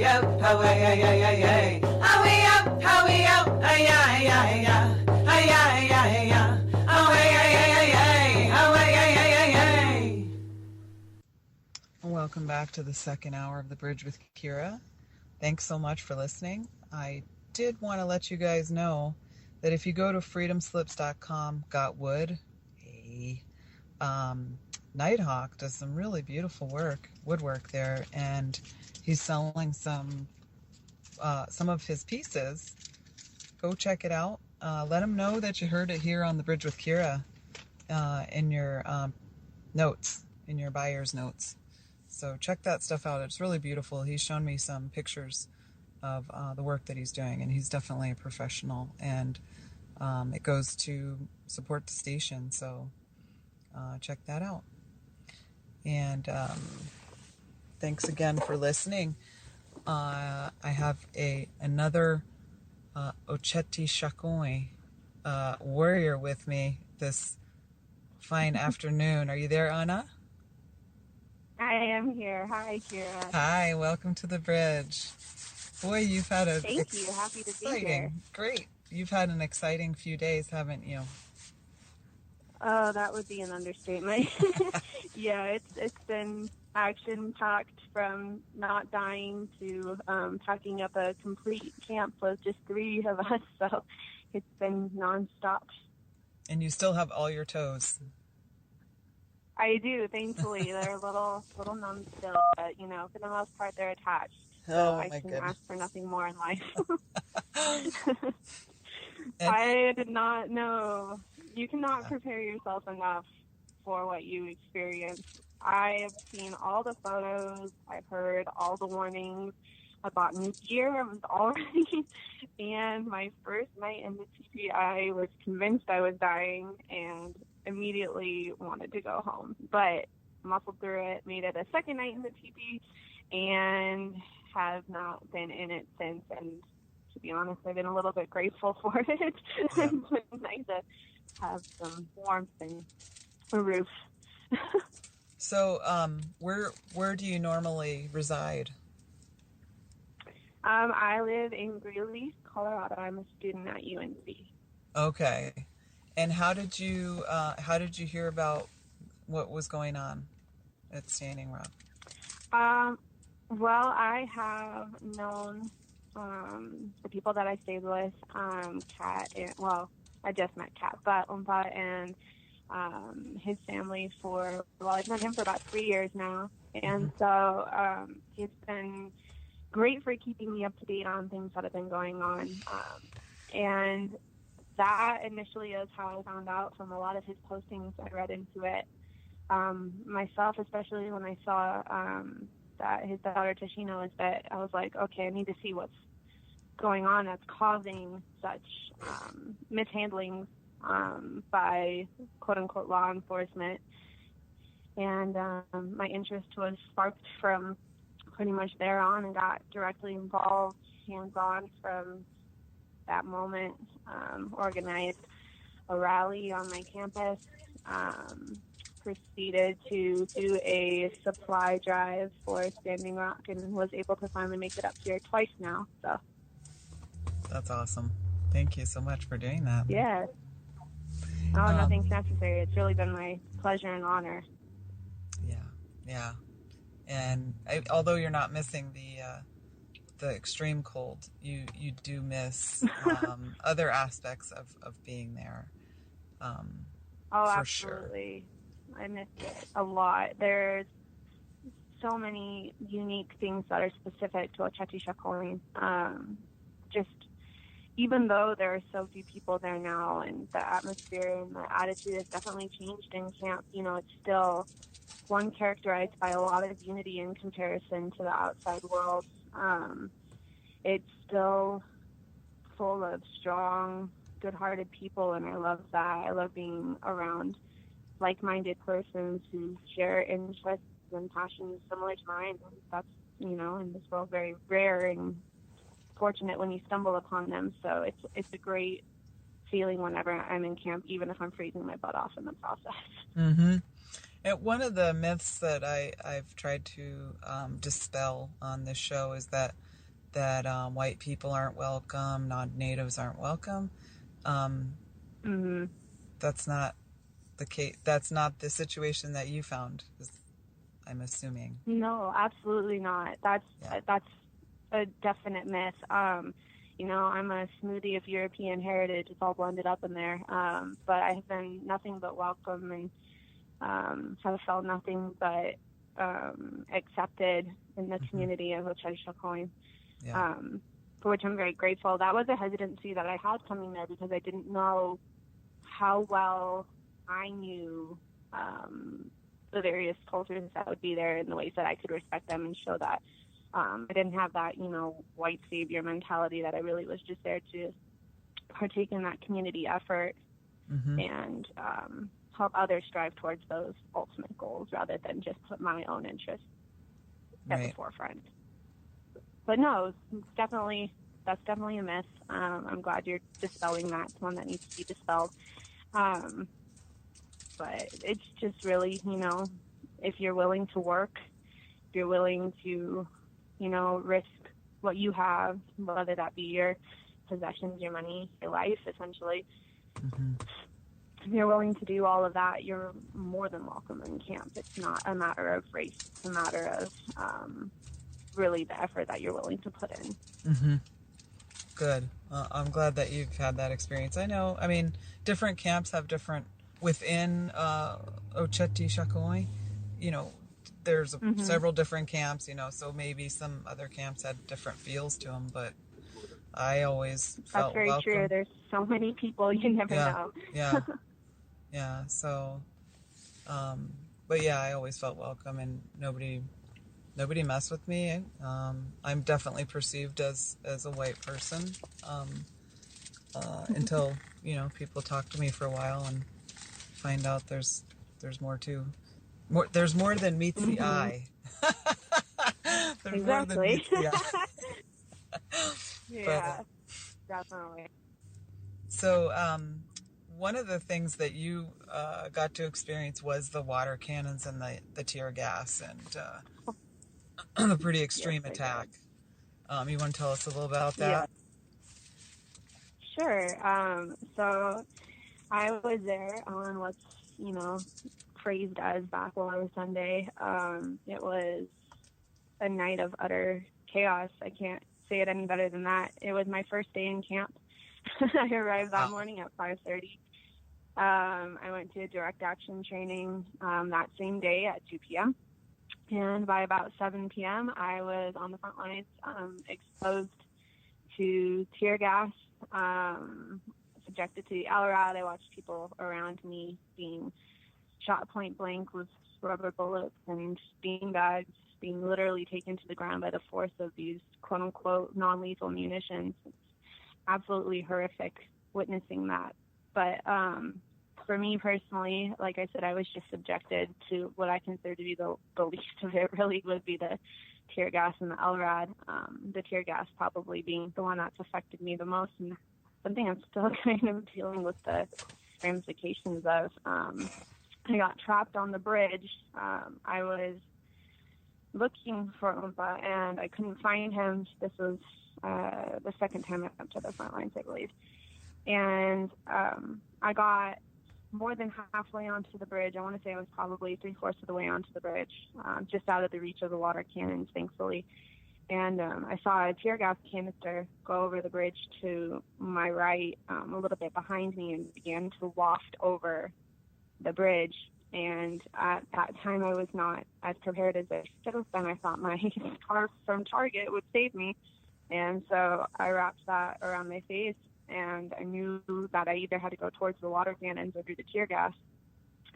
up, how way, ay, ay, ay, ay. How way up, ay, ay, ay, ay. Ay, ay, ay, ay. How way, ay, ay, ay, ay. How way, ay, ay, ay, ay. Welcome back to the second hour of The Bridge with Kira. Thanks so much for listening. I did want to let you guys know that if you go to freedomslips.com, got wood, Nighthawk does some really beautiful woodwork there, and he's selling some of his pieces. Go check it out. Let him know that you heard it here on The Bridge with Kira in your notes, in your buyer's notes. So check that stuff out. It's really beautiful. He's shown me some pictures of the work that he's doing, and he's definitely a professional, and it goes to support the station, so check that out. And thanks again for listening. I have another Oceti Sakowin warrior with me this fine afternoon. Are you there, Anna? I am here. Hi, Kira. Hi, welcome to the bridge. Boy, you've had a Thank you. Happy to be here. Great. You've had an exciting few days, haven't you? Oh, that would be an understatement. Yeah, it's been action-packed from not dying to packing up a complete camp with just 3 of us, so it's been nonstop. And you still have all your toes. I do, thankfully. They're a little numb still, but, for the most part, they're attached. So I can ask for nothing more in life. I did not know. You cannot prepare yourself enough for what you experience. I have seen all the photos. I've heard all the warnings. I bought new gear. I was all ready. And my first night in the teepee, I was convinced I was dying and immediately wanted to go home. But muscled through it, made it a second night in the teepee, and have not been in it since. And to be honest, I've been a little bit grateful for it. Yeah. It's nice to have some warmth and a roof. So, where do you normally reside? I live in Greeley, Colorado. I'm a student at UNC. Okay. And how did you hear about what was going on at Standing Rock? Well, I have known the people that I stayed with, Kat, I just met Kat, but Umpa and his family I've known him for about 3 years now. And so he's been great for keeping me up to date on things that have been going on. And that initially is how I found out from a lot of his postings. I read into it myself, especially when I saw that his daughter Tashina was dead. I was like, okay, I need to see what's going on that's causing such mishandling by quote-unquote law enforcement. And my interest was sparked from pretty much there on, and got directly involved, hands-on from that moment. Organized a rally on my campus, proceeded to do a supply drive for Standing Rock, and was able to finally make it up here twice now. So that's awesome. Thank you so much for doing that. Yeah. Oh, nothing's necessary. It's really been my pleasure and honor. Yeah. And although you're not missing the extreme cold, you do miss other aspects of being there. Oh, for absolutely. Sure. I miss it a lot. There's so many unique things that are specific to Oceti Sakowin. Just even though there are so few people there now, and the atmosphere and the attitude has definitely changed in camp, it's still one characterized by a lot of unity in comparison to the outside world. It's still full of strong, good-hearted people, and I love that. I love being around like-minded persons who share interests and passions similar to mine. That's, in this world, very rare and fortunate when you stumble upon them. So it's a great feeling whenever I'm in camp, even if I'm freezing my butt off in the process. Mm-hmm. And one of the myths that I've tried to dispel on this show is that that white people aren't welcome, non-natives aren't welcome. Mm-hmm. That's not the case. That's not the situation that you found, I'm assuming. No, absolutely not. That's a definite myth. You know, I'm a smoothie of European heritage. It's all blended up in there. But I have been nothing but welcome and have felt nothing but accepted in the community of Oceti Sakowin, for which I'm very grateful. That was a hesitancy that I had coming there because I didn't know how well I knew the various cultures that would be there in the ways that I could respect them and show that. I didn't have that, you know, white savior mentality, that I really was just there to partake in that community effort and help others strive towards those ultimate goals rather than just put my own interests at the forefront. But no, that's definitely a myth. I'm glad you're dispelling that. It's one that needs to be dispelled. But it's just really, you know, if you're willing to work, if you're willing to, you know, risk what you have, whether that be your possessions, your money, your life, essentially. If you're willing to do all of that, you're more than welcome in camp. It's not a matter of race. It's a matter of really the effort that you're willing to put in. Good. I'm glad that you've had that experience. I know, I mean, different camps have different, within Oceti Sakowin, you know, there's several different camps, you know, so maybe some other camps had different feels to them, but I always felt That's very welcome. true. There's so many people, you never know. Yeah, so, but yeah, I always felt welcome, and nobody messed with me. I'm definitely perceived as a white person, until, you know, people talk to me for a while and find out there's more there's more than meets the eye. There's more than meets the eye. Yeah, definitely. So, one of the things that you got to experience was the water cannons and the tear gas and the pretty extreme attack. You want to tell us a little about that? Sure. So I was there on what's, you know, phrased as Backwater Sunday. It was a night of utter chaos. I can't say it any better than that. It was my first day in camp. I arrived that morning at 5:30. I went to direct action training that same day at 2 p.m. And by about 7 p.m., I was on the front lines, exposed to tear gas, subjected to the LRAD. I watched people around me being shot point blank with rubber bullets and beanbags, being literally taken to the ground by the force of these quote-unquote non-lethal munitions. It's absolutely horrific witnessing that. But for me personally, like I said, I was just subjected to what I consider to be the least of it really would be the tear gas and the LRAD. The tear gas probably being the one that's affected me the most, and something I'm still kind of dealing with the ramifications of. I got trapped on the bridge. I was looking for Oompa, and I couldn't find him. This was the second time I went up to the front lines, I believe. And I got more than halfway onto the bridge. I want to say I was probably 3/4 of the way onto the bridge, just out of the reach of the water cannons, thankfully. And I saw a tear gas canister go over the bridge to my right, a little bit behind me, and began to waft over the bridge. And at that time, I was not as prepared as I should have been. I thought my scarf from Target would save me. And so I wrapped that around my face, and I knew that I either had to go towards the water cannons or through the tear gas.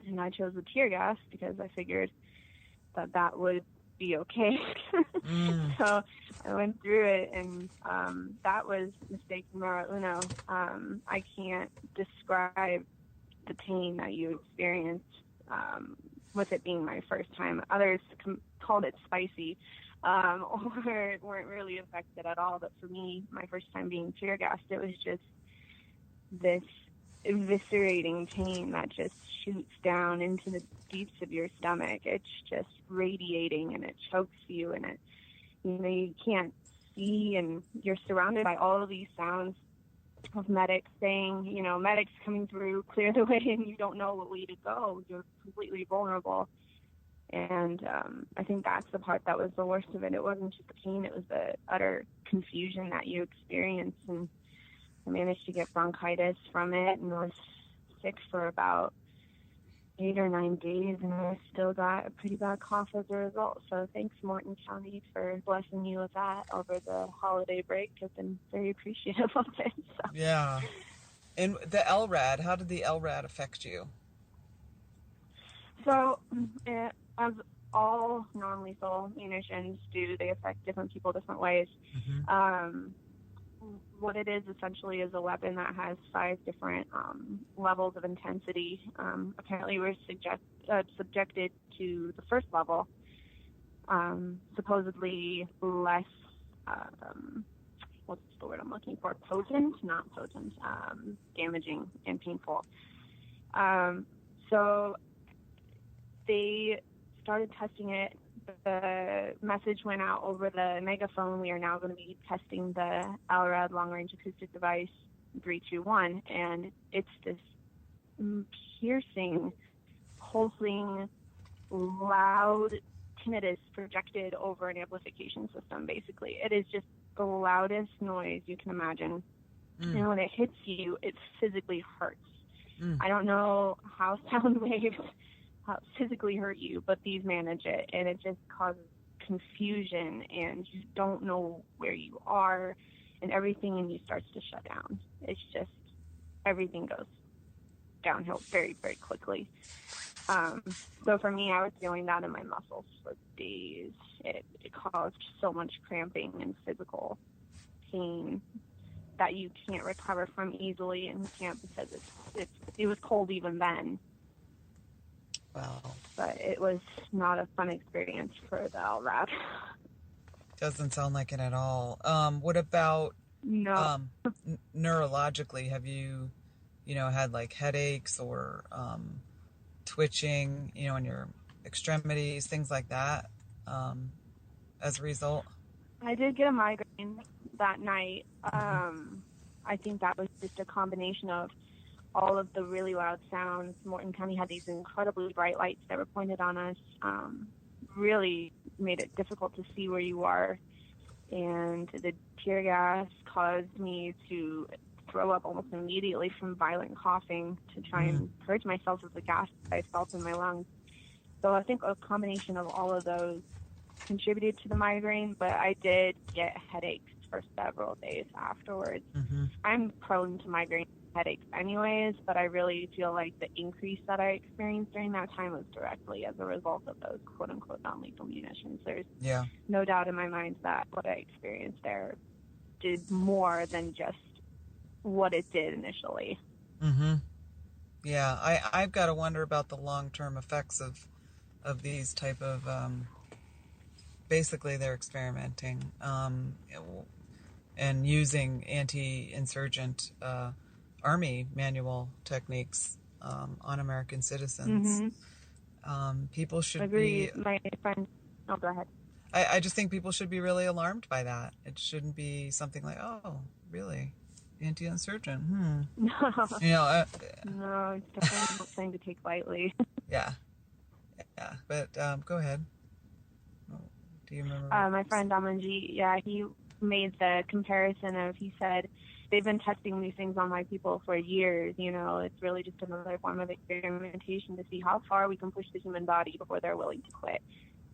And I chose the tear gas because I figured that would be okay. So I went through it, and that was mistake numero uno. I can't describe the pain that you experienced with it being my first time. Others called it spicy, or weren't really affected at all. But for me, my first time being tear gassed, it was just this eviscerating pain that just shoots down into the deeps of your stomach. It's just radiating, and it chokes you, and you can't see, and you're surrounded by all of these sounds of medics saying, medics coming through, clear the way, and you don't know what way to go. You're completely vulnerable. And I think that's the part that was the worst of it. It wasn't just the pain, it was the utter confusion that you experience. And I managed to get bronchitis from it and was sick for about 8 or 9 days, and I still got a pretty bad cough as a result. So thanks, Morton County, for blessing me with that over the holiday break. I've been very appreciative of it. So. Yeah. And the LRAD, how did the LRAD affect you? So, as all non-lethal munitions do, they affect different people different ways. Mm-hmm. What it is essentially is a weapon that has 5 different levels of intensity. Apparently, we're subjected to the first level, supposedly less, what's the word I'm looking for? Not potent, damaging and painful. So they started testing it. The message went out over the megaphone. We are now going to be testing the LRAD long-range acoustic device 321, and it's this piercing, pulsing, loud tinnitus projected over an amplification system, basically. It is just the loudest noise you can imagine. And when it hits you, it physically hurts. I don't know how sound waves physically hurt you, but these manage it, and it just causes confusion, and you don't know where you are, and everything in you starts to shut down. It's just, everything goes downhill very, very quickly. So for me, I was feeling that in my muscles for days. It caused so much cramping and physical pain that you can't recover from easily, and you can't, because it was cold even then. Wow. But it was not a fun experience for the LRAD. Doesn't sound like it at all. What about neurologically? Have you, had like headaches or twitching, in your extremities, things like that, as a result? I did get a migraine that night. I think that was just a combination of all of the really loud sounds. Morton County had these incredibly bright lights that were pointed on us, really made it difficult to see where you are. And the tear gas caused me to throw up almost immediately from violent coughing to try and purge myself of the gas that I felt in my lungs. So I think a combination of all of those contributed to the migraine, but I did get headaches for several days afterwards. I'm prone to migraine headaches anyways, but I really feel like the increase that I experienced during that time was directly as a result of those quote-unquote non-lethal munitions. There's no doubt in my mind that what I experienced there did more than just what it did initially. Yeah, I've got to wonder about the long-term effects of these type of basically they're experimenting and using anti-insurgent Army manual techniques on American citizens. People should be... My friend... Oh, go ahead. I just think people should be really alarmed by that. It shouldn't be something like, oh, really? Anti-insurgent? No. No, it's definitely not something to take lightly. Yeah, but go ahead. Do you remember? My friend Damanji, he made the comparison of, he said, they've been testing these things on my people for years. It's really just another form of experimentation to see how far we can push the human body before they're willing to quit.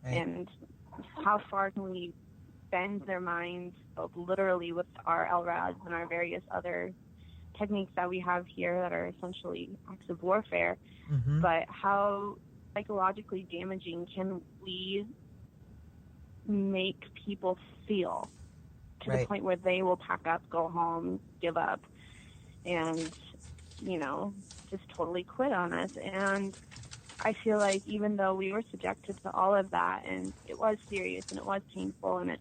Right. And how far can we bend their minds, both literally with our LRADs and our various other techniques that we have here that are essentially acts of warfare, but how psychologically damaging can we make people feel to the point where they will pack up, go home, give up, and, just totally quit on us. And I feel like even though we were subjected to all of that, and it was serious and it was painful, and it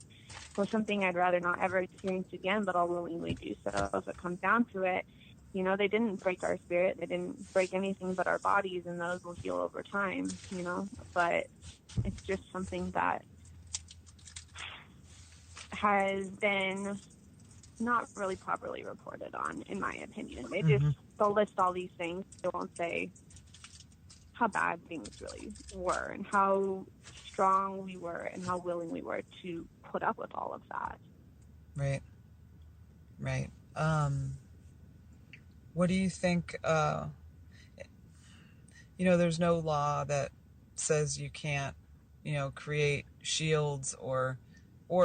was something I'd rather not ever experience again, but I'll willingly do so if it comes down to it, they didn't break our spirit, they didn't break anything but our bodies, and those will heal over time, but it's just something that has been not really properly reported on, in my opinion. They'll list all these things. They won't say how bad things really were and how strong we were and how willing we were to put up with all of that. Right. What do you think, there's no law that says you can't, create shields or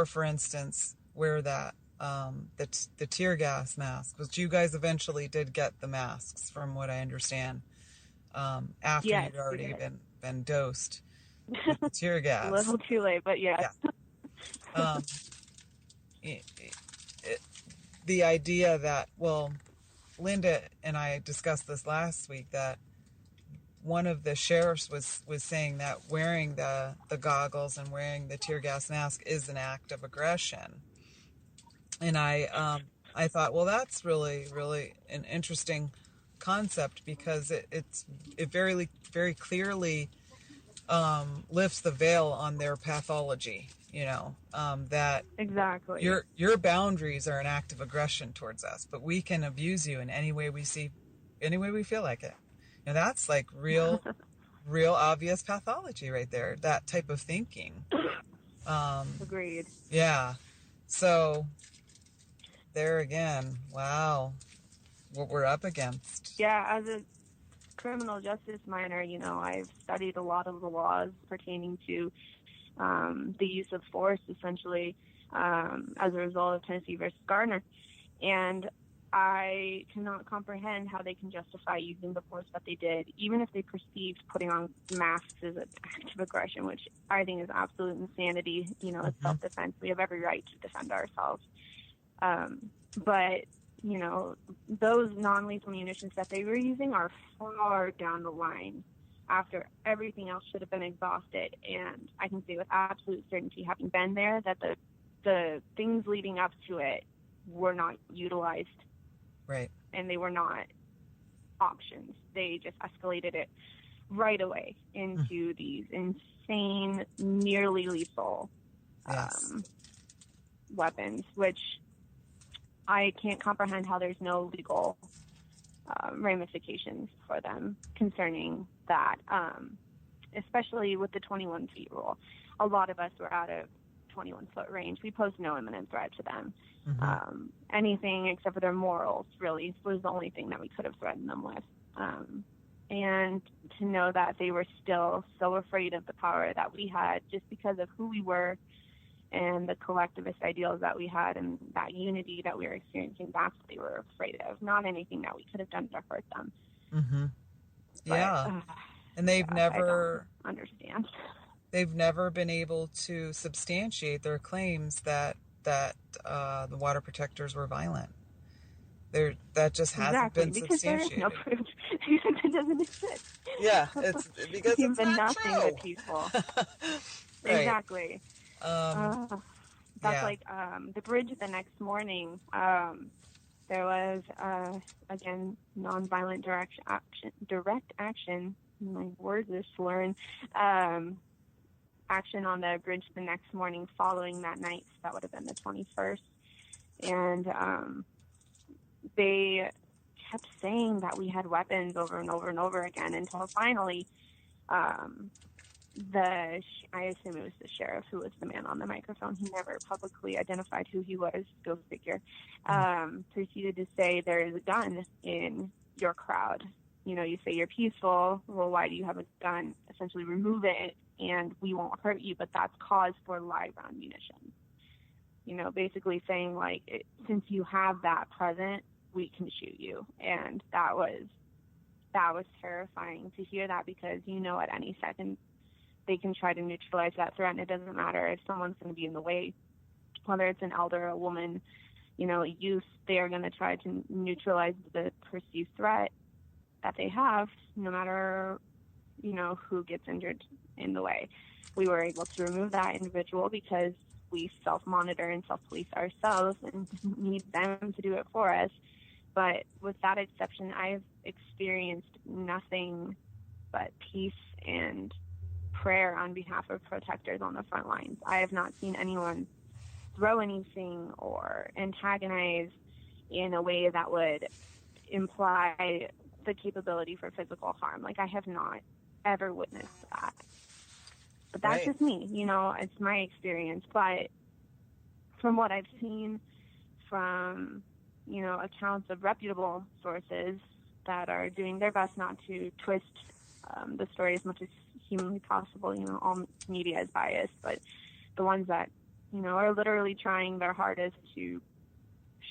for instance, wear that, the tear gas mask, which you guys eventually did get the masks from what I understand, after Yes, you'd already been dosed with the tear gas. A little too late, but yes. Yeah. The idea that, Linda and I discussed this last week, that one of the sheriffs was saying that wearing the goggles and wearing the tear gas mask is an act of aggression. And I thought, well, that's really, really an interesting concept, because it very, very clearly lifts the veil on their pathology. That exactly your boundaries are an act of aggression towards us, but we can abuse you in any way we feel like it. That's like real obvious pathology right there, that type of thinking. Agreed. Yeah. So there again, wow, what we're up against. Yeah, as a criminal justice minor, I've studied a lot of the laws pertaining to the use of force, essentially, as a result of Tennessee versus Gardner. And I cannot comprehend how they can justify using the force that they did, even if they perceived putting on masks as an act of aggression, which I think is absolute insanity. It's self-defense. We have every right to defend ourselves. But, those non-lethal munitions that they were using are far down the line after everything else should have been exhausted. And I can say with absolute certainty, having been there, that the things leading up to it were not utilized. Right. And they were not options. They just escalated it right away into these insane, nearly lethal weapons, which I can't comprehend how there's no legal ramifications for them concerning that, especially with the 21 feet rule. A lot of us were out of 21-foot range. We posed no imminent threat to them. Anything except for their morals, really, was the only thing that we could have threatened them with. And to know that they were still so afraid of the power that we had just because of who we were and the collectivist ideals that we had and that unity that we were experiencing, that's what they were afraid of, not anything that we could have done to hurt them. Yeah. And they've never I don't understand. They've never been able to substantiate their claims that the water protectors were violent. That just hasn't been substantiated. There is no proof. It doesn't exist. Yeah, it's because it's been not nothing true. But peaceful. Right. Exactly. That's like the bridge the next morning. There was again nonviolent direct action. My words are slurring. Action on the bridge the next morning following that night. So that would have been the 21st. And they kept saying that we had weapons over and over and over again until finally I assume it was the sheriff who was the man on the microphone. He never publicly identified who he was, go figure, proceeded to say there is a gun in your crowd. You say you're peaceful. Well, why do you have a gun? Essentially remove it and we won't hurt you, but that's cause for live round munitions. Basically saying since you have that present, we can shoot you. And that was terrifying to hear that, because at any second they can try to neutralize that threat, and it doesn't matter if someone's going to be in the way, whether it's an elder, a woman, a youth. They are going to try to neutralize the perceived threat that they have, no matter who gets injured in the way. We were able to remove that individual because we self-monitor and self-police ourselves and need them to do it for us. But with that exception, I've experienced nothing but peace and prayer on behalf of protectors on the front lines. I have not seen anyone throw anything or antagonize in a way that would imply the capability for physical harm. Like, I have not ever witnessed that. But that's just me, it's my experience. But from what I've seen from, accounts of reputable sources that are doing their best not to twist the story as much as humanly possible, all media is biased, but the ones that, are literally trying their hardest to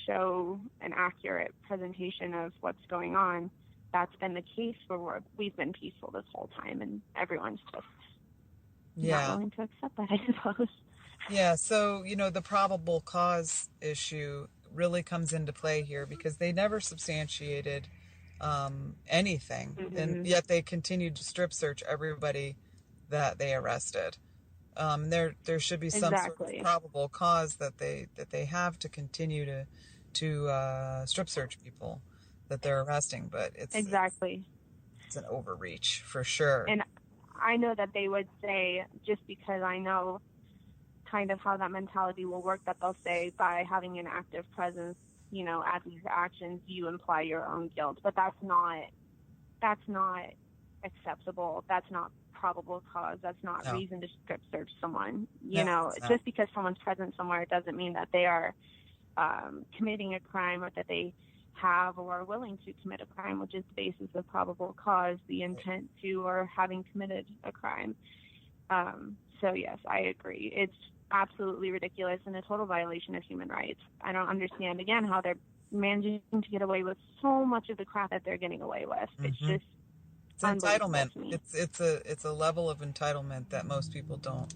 show an accurate presentation of what's going on, that's been the case where we've been peaceful this whole time, and everyone's just not willing to accept that, I suppose. Yeah, so, the probable cause issue really comes into play here because they never substantiated anything, and yet they continued to strip search everybody that they arrested. There should be some sort of probable cause that they have to continue to strip search people that they're arresting, but it's an overreach for sure. And I know that they would say, just because I know kind of how that mentality will work, that they'll say by having an active presence, at these actions, you imply your own guilt. But that's not acceptable. That's not probable cause. That's not reason to strip search someone. Just because someone's present somewhere, it doesn't mean that they are committing a crime or that they have or are willing to commit a crime, which is the basis of probable cause, the intent to or having committed a crime. So yes, I agree. It's absolutely ridiculous and a total violation of human rights. I don't understand, again, how they're managing to get away with so much of the crap that they're getting away with. It's just entitlement. It's a level of entitlement that most people don't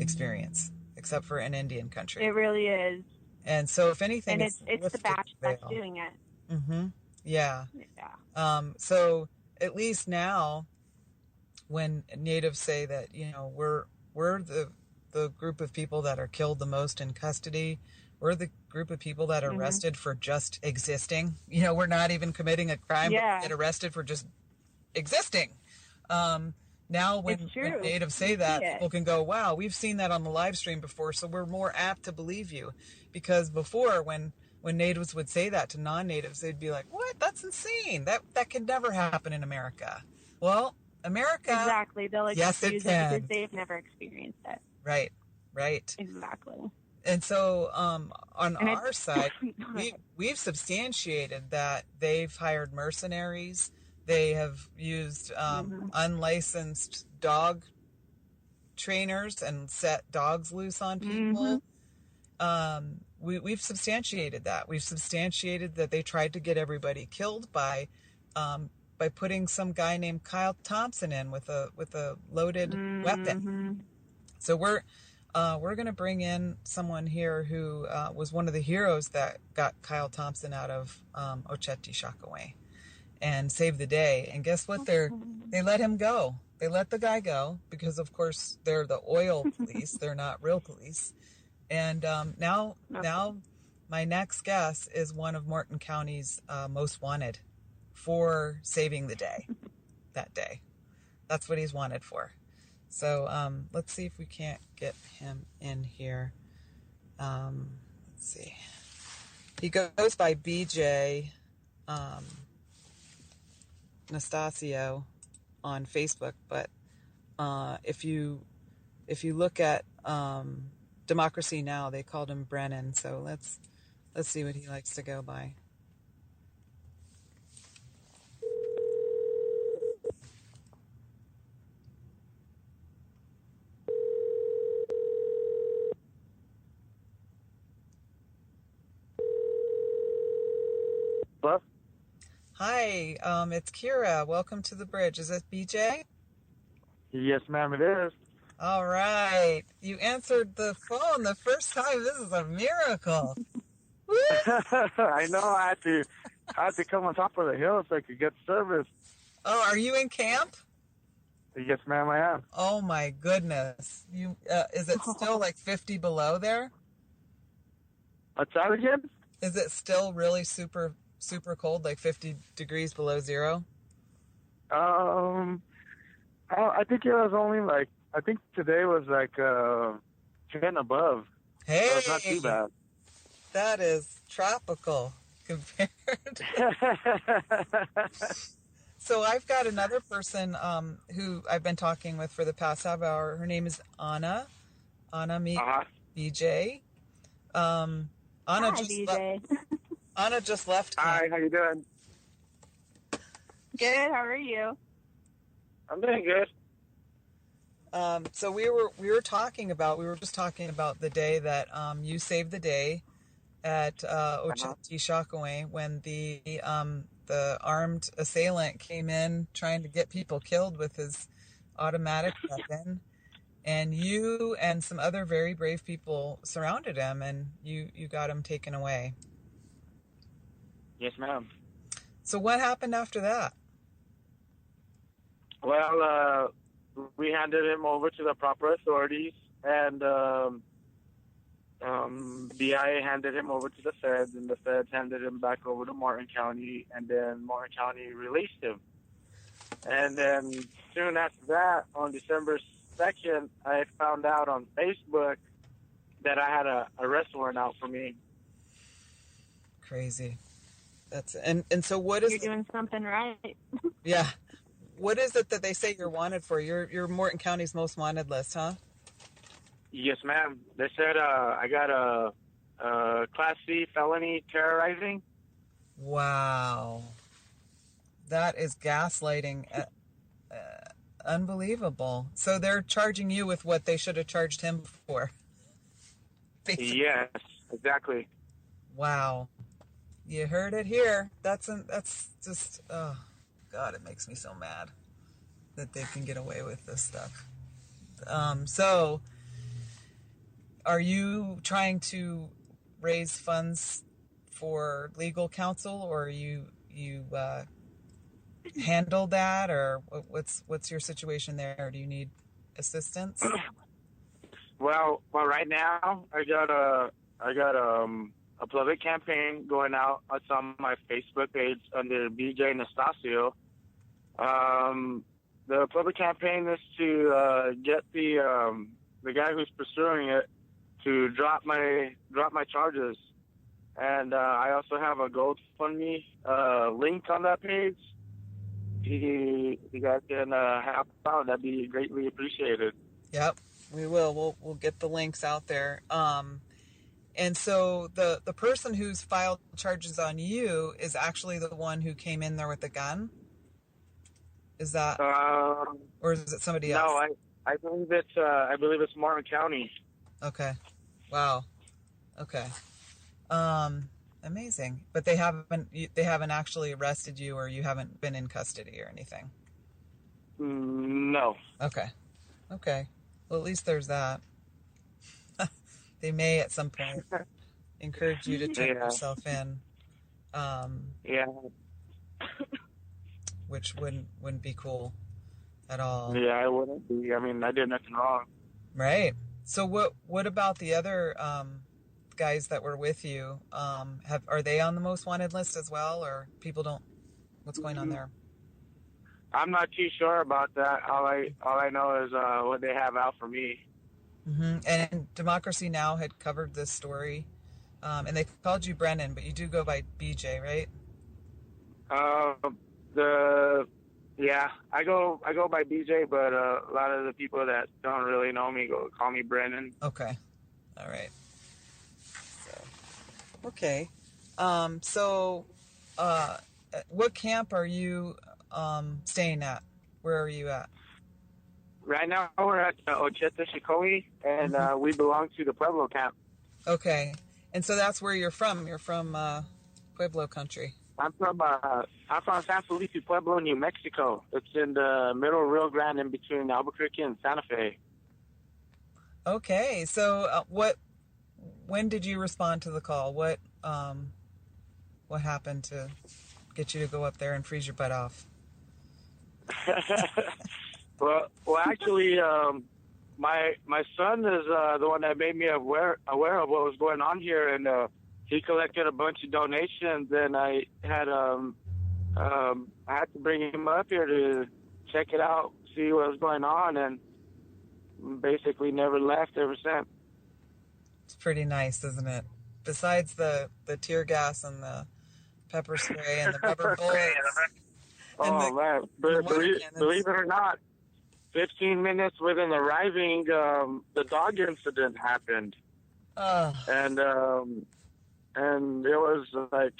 experience, except for in Indian country. It really is. And so, if anything, and it's the batch that's doing it. Yeah. So at least now, when Natives say that we're the group of people that are killed the most in custody, we're the group of people that are arrested for just existing. We're not even committing a crime, but we get arrested for just existing. Now, when Natives say that, people can go, wow, we've seen that on the live stream before, so we're more apt to believe you. Because before, when Natives would say that to non-Natives, they'd be like, what? That's insane. That could never happen in America. Well, America... Exactly. They'll excuse it because they've never experienced it. Right. Exactly. And so on our side, we've substantiated that they've hired mercenaries. They have used unlicensed dog trainers and set dogs loose on people. We've substantiated that. We've substantiated that they tried to get everybody killed by putting some guy named Kyle Thompson in with a loaded weapon. So we're going to bring in someone here who was one of the heroes that got Kyle Thompson out of Oceti Sakowin and saved the day. And guess what? They let him go. They let the guy go because, of course, they're the oil police. They're not real police. And now my next guest is one of Morton County's most wanted for saving the day that day. That's what he's wanted for. So let's see if we can't get him in here. Let's see. He goes by BJ Nastacio on Facebook, but if you look at Democracy Now!, they called him Brennan. So let's see what he likes to go by. Hello? Hi, it's Kira. Welcome to the bridge. Is it BJ? Yes, ma'am, it is. All right. You answered the phone the first time. This is a miracle. I know. I had to come on top of the hill so I could get service. Oh, are you in camp? Yes, ma'am, I am. Oh, my goodness. You is it still like 50 below there? What's that again? Is it still really super cold, like 50 degrees below zero? I think it was only I think today was 10 above. Hey, so it's not too bad. That is tropical compared. So I've got another person who I've been talking with for the past half hour. Her name is Anna. Anna meet BJ. Anna Hi, just BJ. Anna just left camp. Hi, how you doing? Good. How are you? I'm doing good. So we were just talking about the day that you saved the day at Oceti Sakowin when the armed assailant came in trying to get people killed with his automatic weapon, and you and some other very brave people surrounded him, and you got him taken away. Yes, ma'am. So what happened after that? Well, we handed him over to the proper authorities, and BIA handed him over to the feds, and the feds handed him back over to Morton County, and then Morton County released him. And then soon after that, on December 2nd, I found out on Facebook that I had a arrest warrant out for me. Crazy. And so what is... You're doing something right. Yeah. What is it that they say you're wanted for? You're Morton County's most wanted list, huh? Yes, ma'am. They said I got a Class C felony terrorizing. Wow. That is gaslighting. Unbelievable. So they're charging you with what they should have charged him for. Basically. Yes, exactly. Wow. You heard it here. That's just, oh, God, it makes me so mad that they can get away with this stuff. So, are you trying to raise funds for legal counsel, or you handle that, or what's your situation there? Do you need assistance? Well, right now I got a public campaign going out. It's on my Facebook page under BJ Nastacio. The public campaign is to get the guy who's pursuing it to drop my charges, and I also have a GoFundMe link on that page. If you guys can help out, that'd be greatly appreciated. Yep, we will. We'll get the links out there. And so the person who's filed charges on you is actually the one who came in there with the gun? Is that, or is it somebody else? No, I believe it's Morton County. Okay. Wow. Okay. Amazing. But they haven't actually arrested you, or you haven't been in custody or anything? No. Okay. Well, at least there's that. They may at some point encourage you to turn yourself in. Yeah. Which wouldn't be cool at all. Yeah, it wouldn't be. I mean, I did nothing wrong. Right. So what about the other guys that were with you? Are they on the most wanted list as well, or people don't? What's going on there? I'm not too sure about that. All I know is what they have out for me. Mm-hmm. And Democracy Now! Had covered this story, and they called you Brennan, but you do go by BJ, right? I go by BJ, but a lot of the people that don't really know me call me Brennan. Okay, all right. So, okay, what camp are you staying at? Where are you at? Right now we're at Oceti Sakowin, and we belong to the Pueblo camp. Okay, and so that's where you're from. You're from Pueblo country. I'm from San Felipe Pueblo, New Mexico. It's in the middle Rio Grande, in between Albuquerque and Santa Fe. Okay, so when did you respond to the call? What happened to get you to go up there and freeze your butt off? Well, actually, my son is the one that made me aware of what was going on here, and he collected a bunch of donations, and I had to bring him up here to check it out, see what was going on, and basically never left ever since. It's pretty nice, isn't it? Besides the tear gas and the pepper spray and the rubber bullets. Oh, man. Believe it or not, 15 minutes within arriving, the dog incident happened. And it was like,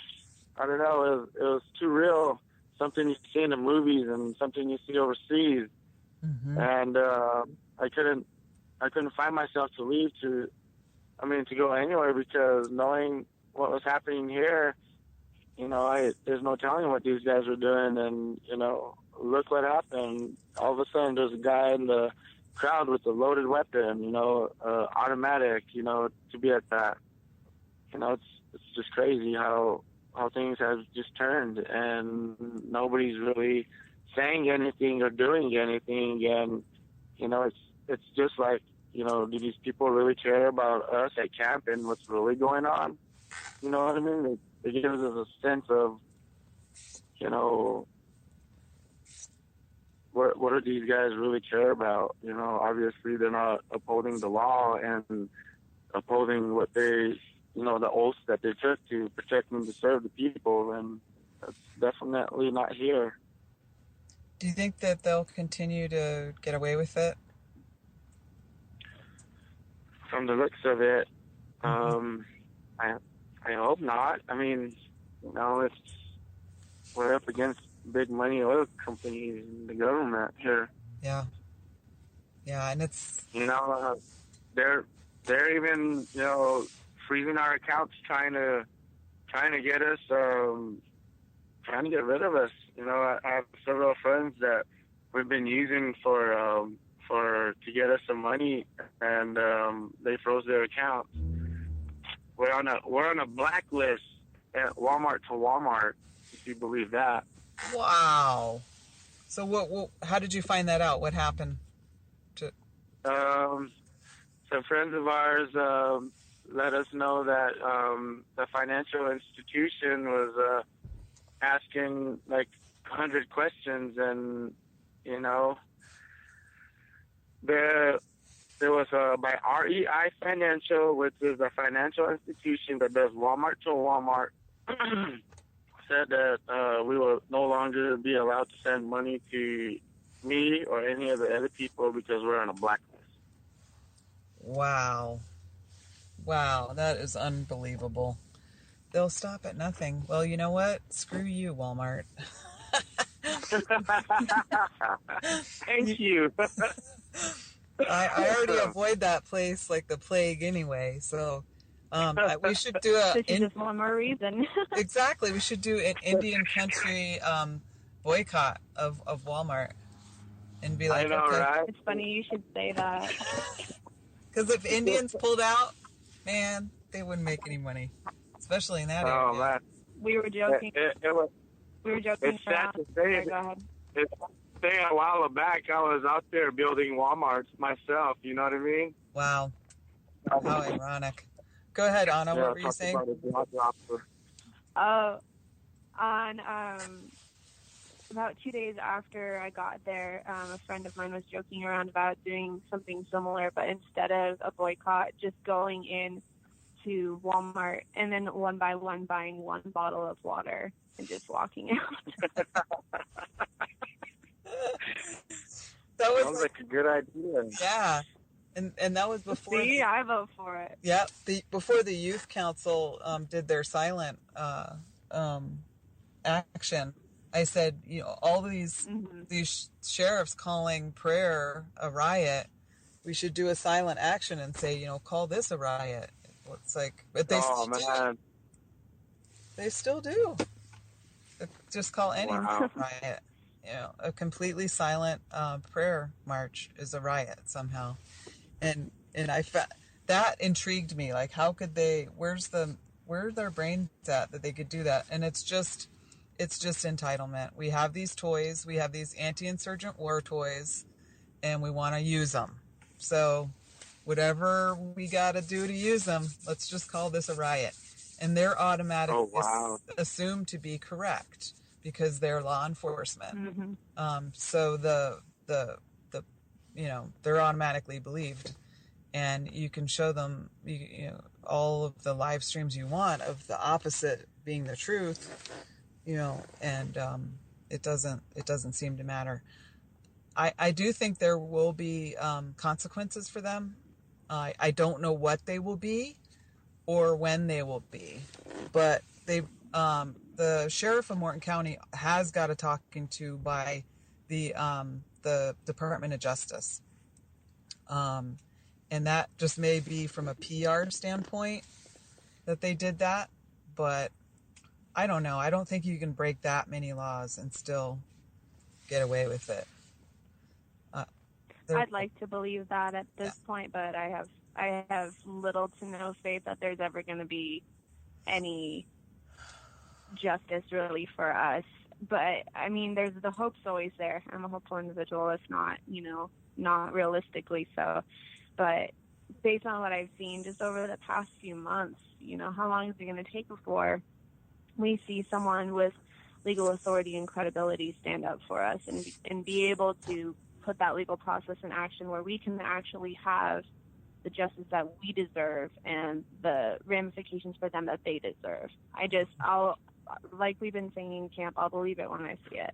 I don't know, it was too real. Something you see in the movies and something you see overseas. Mm-hmm. And I couldn't find myself to leave to go anywhere, because knowing what was happening here, there's no telling what these guys were doing. And, look what happened. All of a sudden, there's a guy in the crowd with a loaded weapon, automatic, to be at that. It's just crazy how things have just turned, and nobody's really saying anything or doing anything. And, it's just like, do these people really care about us at camp and what's really going on? You know what I mean? It gives us a sense of, what do these guys really care about? Obviously they're not upholding the law and upholding what they, the oaths that they took to protect and to serve the people, and that's definitely not here. Do you think that they'll continue to get away with it? From the looks of it, I hope not. I mean, we're up against big money oil companies and the government here. Yeah, and it's they're even freezing our accounts, trying to get us, trying to get rid of us. I have several friends that we've been using to get us some money, and they froze their accounts. We're on a blacklist at Walmart to Walmart, if you believe that. Wow. So what how did you find that out? What happened? Some friends of ours let us know that the financial institution was asking like 100 questions, and there was by REI Financial, which is a financial institution that does Walmart to Walmart, said that we will no longer be allowed to send money to me or any of the other people because we're on a blacklist. Wow, that is unbelievable. They'll stop at nothing. Well, you know what? Screw you, Walmart. Thank you. I already avoid that place like the plague anyway, so we should do just one more reason. Exactly, we should do an Indian country boycott of Walmart and be like, I know, okay. right? It's funny you should say that. Because if Indians pulled out, man, they wouldn't make any money, especially in that area. Oh, man. We were joking. We were joking. It's sad to say. Go ahead. A while back, I was out there building Walmarts myself. You know what I mean? Wow. How ironic. Go ahead, Anna. What were you saying? On about 2 days after I got there, a friend of mine was joking around about doing something similar, but instead of a boycott, just going in to Walmart and then one by one buying one bottle of water and just walking out. That sounds like a good idea. Yeah. And that was before. See, I vote for it. Yeah, before the youth council did their silent action. I said, all these sheriffs calling prayer a riot, we should do a silent action and say, call this a riot. It's like, but they still do. Just call any riot. A completely silent prayer march is a riot somehow. And I that intrigued me. Like, how could they? Where are their brains at that they could do that? And it's just entitlement. We have these toys. We have these anti-insurgent war toys, and we want to use them. So, whatever we got to do to use them, let's just call this a riot. And they're automatically assumed to be correct because they're law enforcement. So they're automatically believed. and you can show them all of the live streams you want of the opposite being the truth, and it doesn't seem to matter. I do think there will be consequences for them. I don't know what they will be or when they will be, but the sheriff of Morton County has got a talking to by the Department of Justice, and that just may be from a PR standpoint that they did that, but I don't know. I don't think you can break that many laws and still get away with it. I'd like to believe that at this point, but I have little to no faith that there's ever going to be any justice really for us. But I mean, there's the hope's always there. I'm a hopeful individual, if not, not realistically so. But based on what I've seen just over the past few months, how long is it going to take before we see someone with legal authority and credibility stand up for us and be able to put that legal process in action where we can actually have the justice that we deserve and the ramifications for them that they deserve. I'll like we've been saying in camp, I'll believe it when I see it.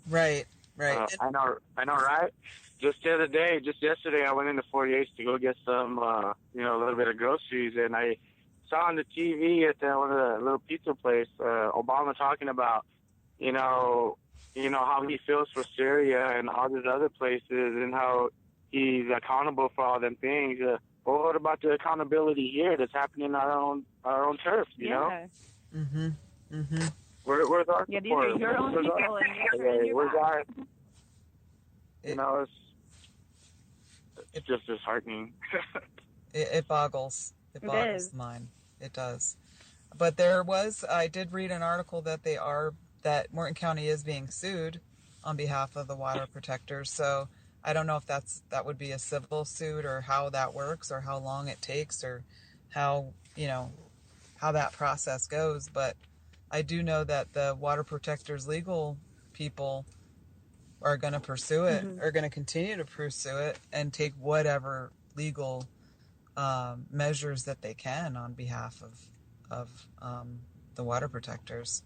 Right. I know, right? Just yesterday, I went into 48 to go get some, a little bit of groceries, and I saw on the TV at one of the little pizza place, Obama talking about, how he feels for Syria and all these other places and how he's accountable for all them things. Well, what about the accountability here that's happening on our own turf, you know? Mm-hmm. Mm-hmm. Where's our support? Yeah, these are your own people and where's our... it's just disheartening. It boggles. It boggles the mind. It does. But I did read an article that Morton County is being sued on behalf of the water protectors. So I don't know if that would be a civil suit or how that works or how long it takes or how that process goes. But I do know that the water protectors legal people are going to pursue it, are going to continue to pursue it and take whatever legal measures that they can on behalf of the water protectors.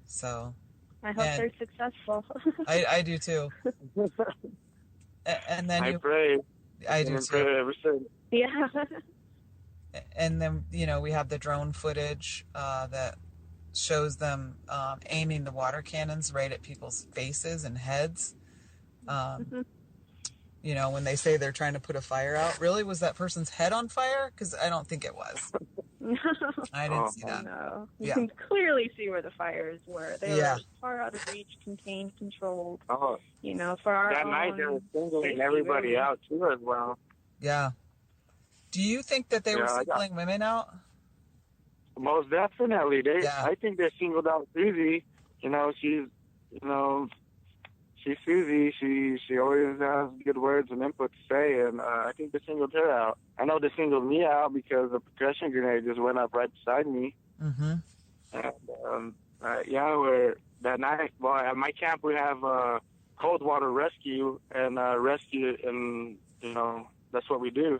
So I hope they're successful. I do too. And then I pray. I do too. Yeah. And then we have the drone footage that shows them aiming the water cannons right at people's faces and heads. When they say they're trying to put a fire out, really, was that person's head on fire? Because I don't think it was. I didn't see that. No. You can clearly see where the fires were. They were far out of reach, contained, controlled. Oh. For our that own night they were singling everybody out too as well. Yeah. Do you think that they were singling women out? Most definitely. I think they singled out Susie. She's Susie. She always has good words and input to say, and I think they singled her out. I know they singled me out because the percussion grenade just went up right beside me. Mm-hmm. And where that night, well, at my camp we have cold water rescue and that's what we do.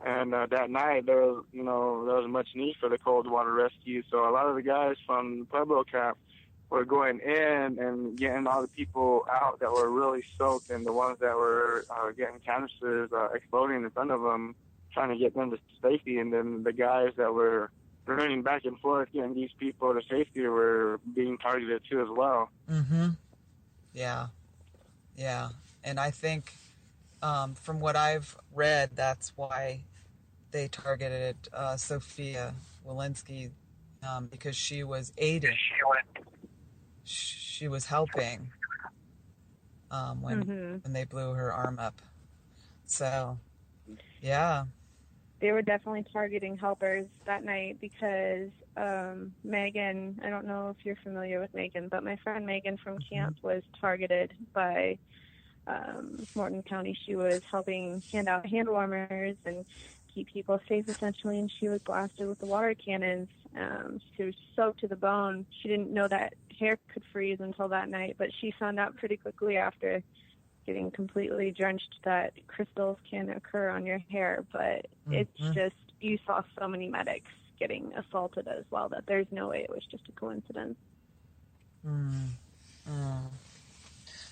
And that night there was much need for the cold water rescue, so a lot of the guys from Pueblo camp were going in and getting all the people out that were really soaked and the ones that were getting canisters exploding in front of them, trying to get them to safety. And then the guys that were running back and forth getting these people to safety were being targeted too as well. Mm-hmm. Yeah. And I think from what I've read, that's why they targeted Sophia Walensky, because she was aiding. She was helping when they blew her arm up. So, yeah. They were definitely targeting helpers that night because Megan, I don't know if you're familiar with Megan, but my friend Megan from camp was targeted by Morton County. She was helping hand out hand warmers and keep people safe, essentially, and she was blasted with the water cannons. She was soaked to the bone. She didn't know that hair could freeze until that night, but she found out pretty quickly after getting completely drenched that crystals can occur on your hair, but it's just, you saw so many medics getting assaulted as well that there's no way it was just a coincidence.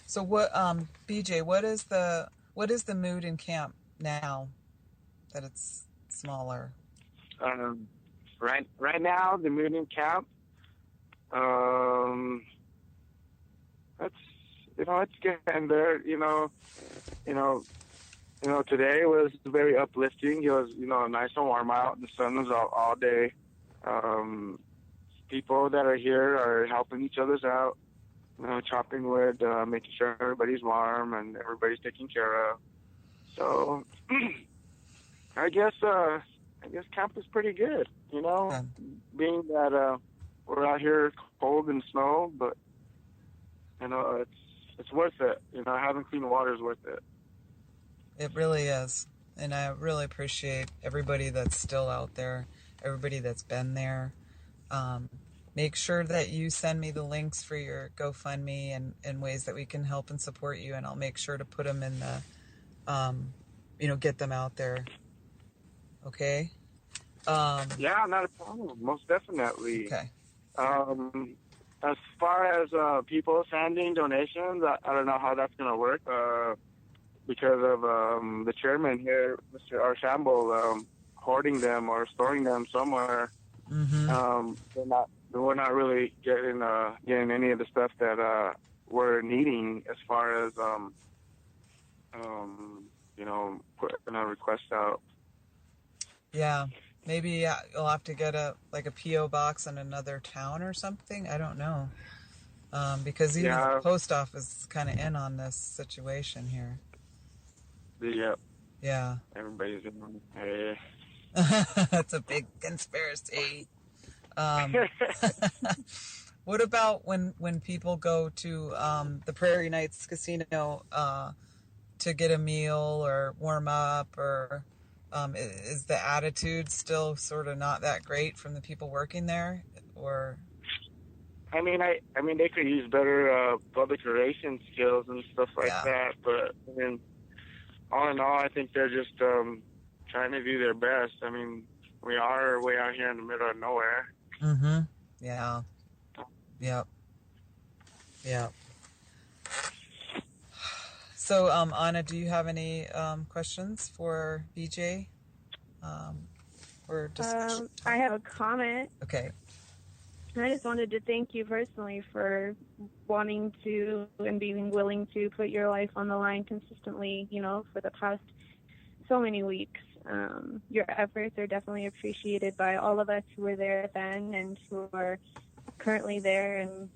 So what, BJ, what is the mood in camp now that it's smaller? Right now, the mood in camp, it's getting there. Today was very uplifting. It was, nice and warm out. The sun was out all day. People that are here are helping each other's out, chopping wood, making sure everybody's warm and everybody's taken care of. So, I guess camp is pretty good, being that we're out here cold and snow, but it's worth it. Having clean water is worth it. It really is, and I really appreciate everybody that's still out there, everybody that's been there. Make sure that you send me the links for your GoFundMe and ways that we can help and support you, and I'll make sure to put them in the, get them out there. Okay? Yeah, not a problem. Most definitely. Okay. As far as people sending donations, I don't know how that's going to work because of the chairman here, Mr. Archambault, hoarding them or storing them somewhere. We're not really getting any of the stuff that we're needing as far as putting a request out. Yeah, maybe you'll have to get a P.O. box in another town or something. I don't know, because even the post office is kind of in on this situation here. Yep. Yeah. Everybody's in. Hey. That's a big conspiracy. What about when people go to the Prairie Nights Casino to get a meal or warm up, or is the attitude still sort of not that great from the people working there? Or I mean they could use better public relations skills and stuff like that, but I mean, all in all, I think they're just trying to do their best. I mean, we are way out here in the middle of nowhere. Yeah. Yep. So, Anna, do you have any questions for BJ? Or just I have a comment. Okay. I just wanted to thank you personally for wanting to and being willing to put your life on the line consistently, for the past so many weeks. Your efforts are definitely appreciated by all of us who were there then and who are currently there and,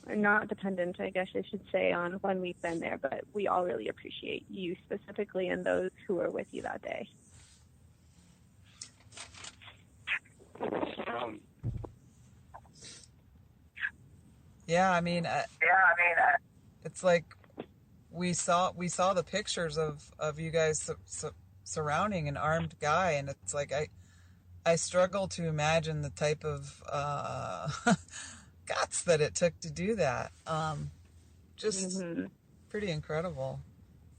not dependent, I guess I should say, on when we've been there, but we all really appreciate you specifically and those who were with you that day. It's like we saw the pictures of you guys surrounding an armed guy, and it's like I struggle to imagine the type of guts that it took to do that. Just pretty incredible.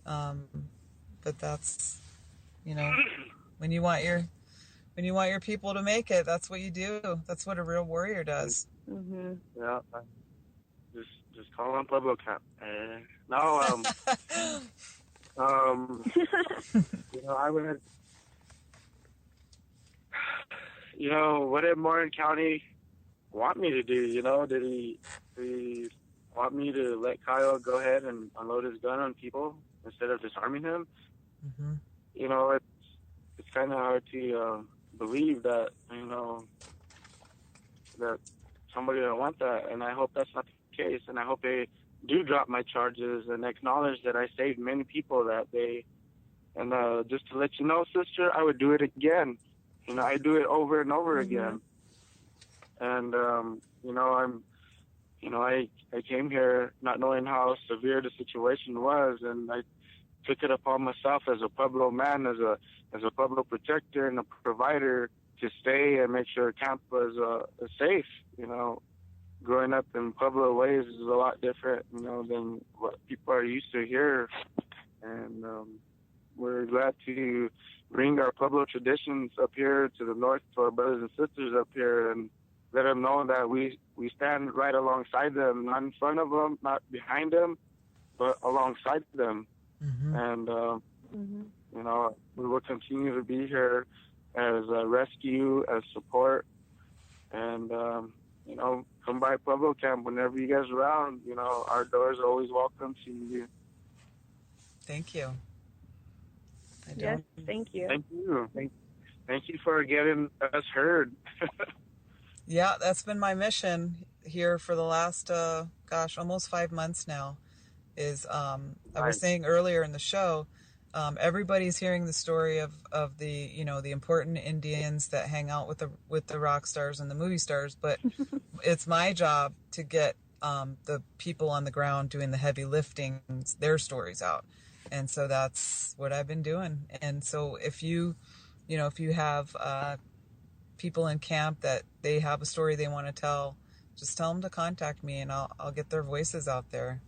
But that's, when you want your people to make it, that's what you do. That's what a real warrior does. Yeah. Just call on Pueblo Camp. I would. What did Morton County want me to do? Did he want me to let Kyle go ahead and unload his gun on people instead of disarming him? It's kind of hard to believe that that somebody don't want that, and I hope that's not the case, and I hope they do drop my charges and acknowledge that I saved many people that day. And just to let you know, sister, I would do it again. I do it over and over again. And I came here not knowing how severe the situation was, and I took it upon myself as a Pueblo man, as a Pueblo protector and a provider, to stay and make sure camp was safe. growing up in Pueblo ways is a lot different, than what people are used to here. And we're glad to bring our Pueblo traditions up here to the north to our brothers and sisters up here and let them know that we stand right alongside them, not in front of them, not behind them, but alongside them. Mm-hmm. And, we will continue to be here as a rescue, as support, and, come by Pueblo Camp whenever you guys are around. Our doors are always welcome to you. Thank you. Yes, thank you. Thank you. Thank you for getting us heard. Yeah, that's been my mission here for the last, almost 5 months now. I was saying earlier in the show, everybody's hearing the story of the the important Indians that hang out with the rock stars and the movie stars, but it's my job to get the people on the ground doing the heavy lifting, their stories out, and so that's what I've been doing. And so if you have people in camp that they have a story they want to tell, just tell them to contact me, and I'll get their voices out there.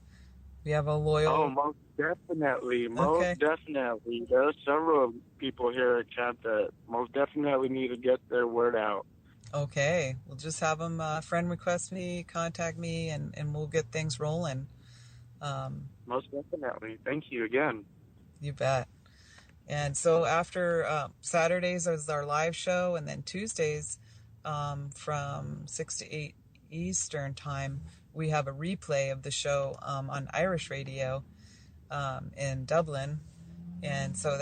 We have a loyal... Oh, most definitely. Most definitely. There are several people here at camp that most definitely need to get their word out. Okay. We'll just have them friend request me, contact me, and we'll get things rolling. Most definitely. Thank you again. You bet. And so after Saturdays is our live show, and then Tuesdays from 6 to 8 Eastern time, we have a replay of the show on Irish radio in Dublin. And so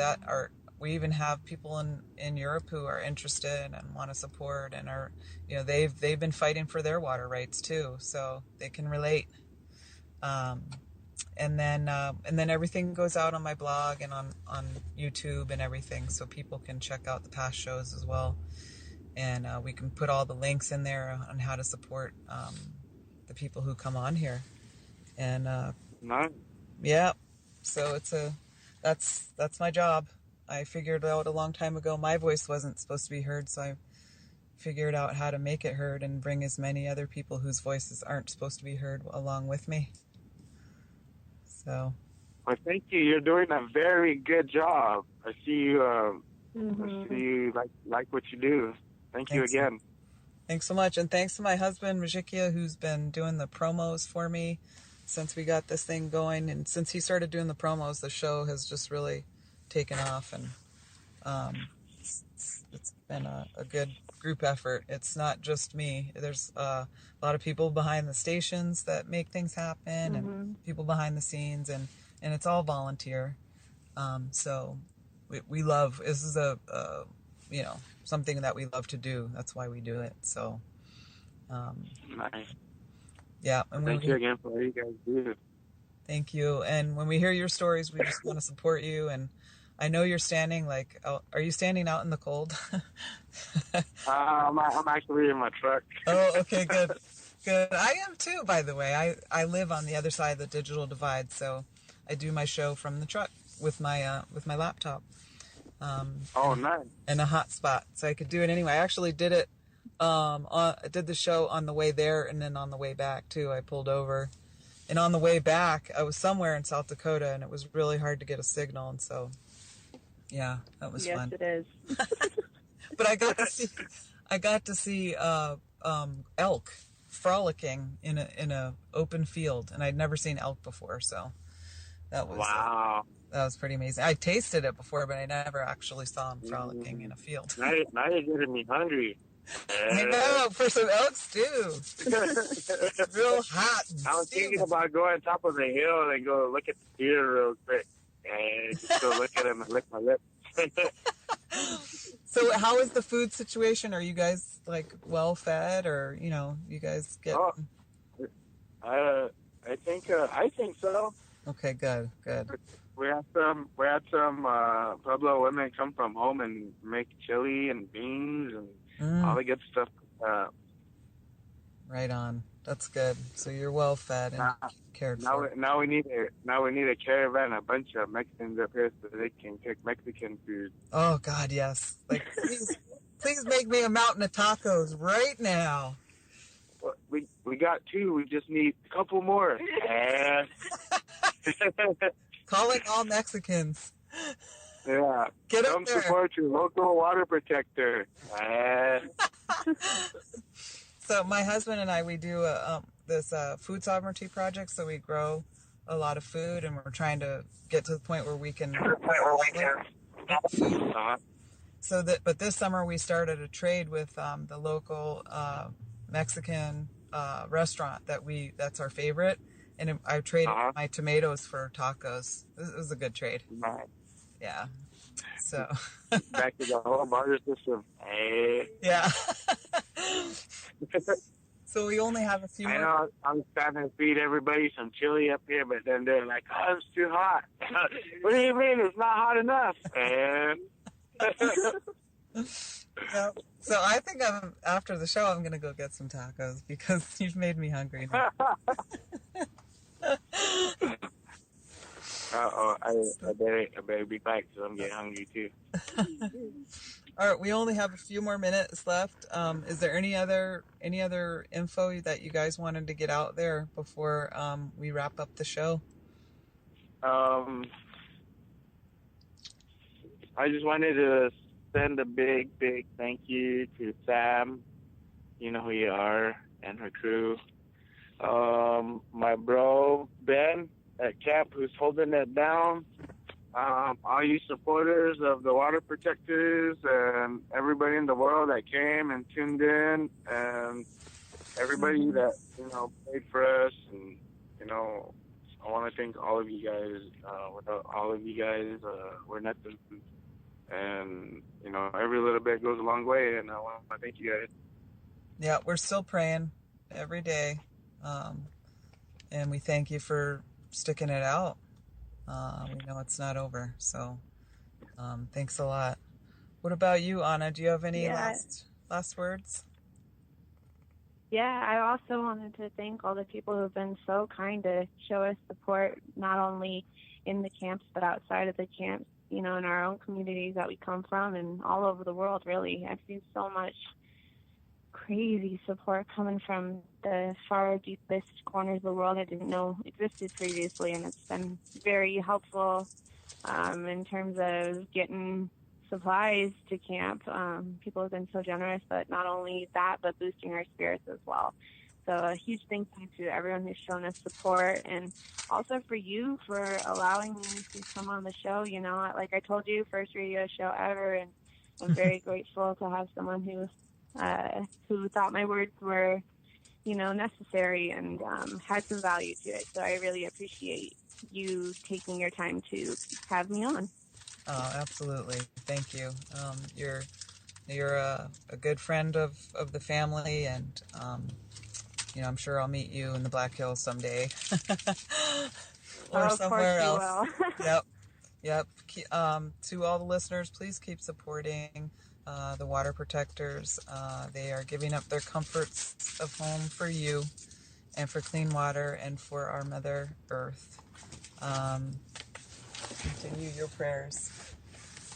we even have people in Europe who are interested and want to support, and are they've been fighting for their water rights too, so they can relate. And then everything goes out on my blog and on YouTube and everything, so people can check out the past shows as well. And we can put all the links in there on how to support the people who come on here. And nice. Yeah, so that's my job. I figured out a long time ago my voice wasn't supposed to be heard, so I figured out how to make it heard and bring as many other people whose voices aren't supposed to be heard along with me. So. Well, thank you. You're doing a very good job. I see you. I see you like what you do. Thanks you again. Thanks so much, and thanks to my husband Majikia, who's been doing the promos for me since we got this thing going. And since he started doing the promos, the show has just really taken off, and it's been a good group effort. It's not just me. There's a lot of people behind the stations that make things happen, and people behind the scenes, and it's all volunteer. So we love, this is something that we love to do. That's why we do it. So nice. Yeah. And thank you again for what you guys do. Thank you. And when we hear your stories, we just want to support you. And I know you're standing are you standing out in the cold? I'm actually in my truck. Oh, okay, good. Good. I am too, by the way. I live on the other side of the digital divide, so I do my show from the truck with my laptop. Nice. And a hotspot, so I could do it anyway. I actually did it. I did the show on the way there, and then on the way back too. I pulled over, and on the way back, I was somewhere in South Dakota, and it was really hard to get a signal, and so yeah, that was fun. Yes, it is. But I got to see elk frolicking in a open field, and I'd never seen elk before, so that was wow. That was pretty amazing. I tasted it before, but I never actually saw them frolicking in a field. Now you're getting me hungry. I know, for some elks too. Real hot. I was thinking about going top of the hill and go look at the deer real quick. And just go look at him and lick my lips. So how is the food situation? Are you guys well fed, or you guys get? I think so. Okay, good. We had some Pueblo women come from home and make chili and beans and all the good stuff. Right on. That's good. So you're well fed and cared for. Now we need a caravan, a bunch of Mexicans up here so they can cook Mexican food. Oh God, yes. Please make me a mountain of tacos right now. we got 2. We just need a couple more. Calling all Mexicans. Yeah. Get up Come there. support your local water protector. So my husband and I, we do this food sovereignty project. So we grow a lot of food, and we're trying to get to the point where we can. So that, but this summer we started a trade with the local Mexican restaurant that's our favorite, and I traded my tomatoes for tacos. It was a good trade. Yeah. So back to the whole barter system. Yeah. So we only have a few. I know I'm trying to feed everybody some chili up here, but then they're like, "Oh, it's too hot." What do you mean it's not hot enough? Yeah. So I think after the show I'm gonna go get some tacos because you've made me hungry now. I better be back because I'm getting hungry too. All right, we only have a few more minutes left. Is there any other info that you guys wanted to get out there before we wrap up the show? I just wanted to send a big thank you to Sam. You know who you are, and her crew. My bro Ben at camp, who's holding it down. All you supporters of the water protectors and everybody in the world that came and tuned in, and everybody that prayed for us, and I want to thank all of you guys. Without all of you guys, we're nothing. And every little bit goes a long way, and I want to thank you guys. Yeah, we're still praying every day, and we thank you for sticking it out. We know it's not over, so thanks a lot. What about you, Anna? Do you have any last words? Yeah, I also wanted to thank all the people who have been so kind to show us support, not only in the camps, but outside of the camps, in our own communities that we come from and all over the world, really. I've seen so much crazy support coming from the far deepest corners of the world I didn't know existed previously, and it's been very helpful in terms of getting supplies to camp. People have been so generous, but not only that, but boosting our spirits as well. So a huge thank you to everyone who's shown us support, and also for you for allowing me to come on the show. Like I told you, first radio show ever, and I'm very grateful to have someone who thought my words were, necessary and had some value to it. So I really appreciate you taking your time to have me on. Oh, absolutely. Thank you. You're a good friend of the family, and I'm sure I'll meet you in the Black Hills someday. Or somewhere else. Yep. To all the listeners, please keep supporting the water protectors. They are giving up their comforts of home for you and for clean water and for our Mother Earth. Continue your prayers.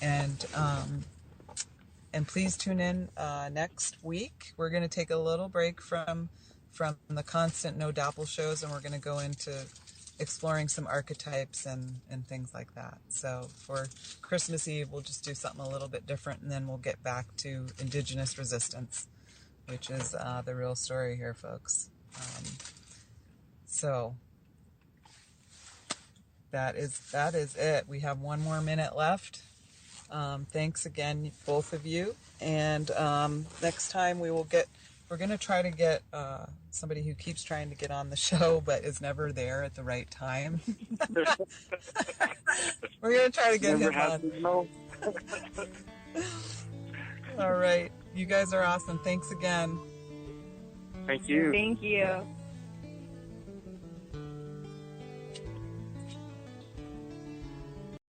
And please tune in next week. We're going to take a little break from the constant No Doppel shows, and we're going to go into exploring some archetypes and things like that. So for Christmas Eve, we'll just do something a little bit different, and then we'll get back to Indigenous resistance, which is the real story here, folks. So that is it. We have 1 more minute left. Thanks again, both of you. And next time we're going to try to get somebody who keeps trying to get on the show but is never there at the right time. We're going to try to get him on. All right. You guys are awesome. Thanks again. Thank you. Thank you.